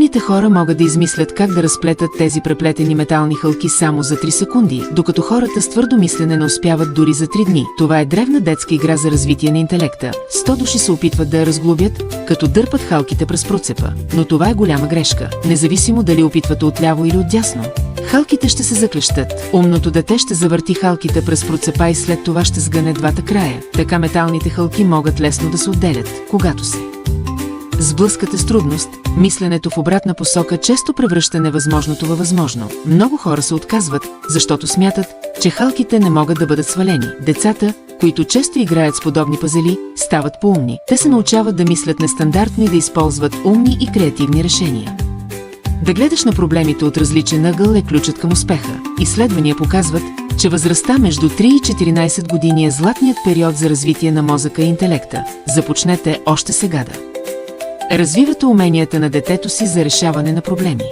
Мъдрите хора могат да измислят как да разплетат тези преплетени метални хълки само за 3 секунди, докато хората с твърдо мислене не успяват дори за 3 дни. Това е древна детска игра за развитие на интелекта. 100 души се опитват да я разглобят, като дърпат халките през процепа. Но това е голяма грешка, независимо дали опитвате отляво или отдясно. Халките ще се заклещат. Умното дете ще завърти халките през процепа и след това ще сгъне двата края. Така металните хълки могат лесно да се отделят, когато се сблъскате с трудност. Мисленето в обратна посока често превръща невъзможното във възможно. Много хора се отказват, защото смятат, че халките не могат да бъдат свалени. Децата, които често играят с подобни пазели, стават по-умни. Те се научават да мислят нестандартно и да използват умни и креативни решения. Да гледаш на проблемите от различен ъгъл е ключът към успеха. Изследвания показват, че възрастта между 3 и 14 години е златният период за развитие на мозъка и интелекта. Започнете още сега да развивате уменията на детето си за решаване на проблеми.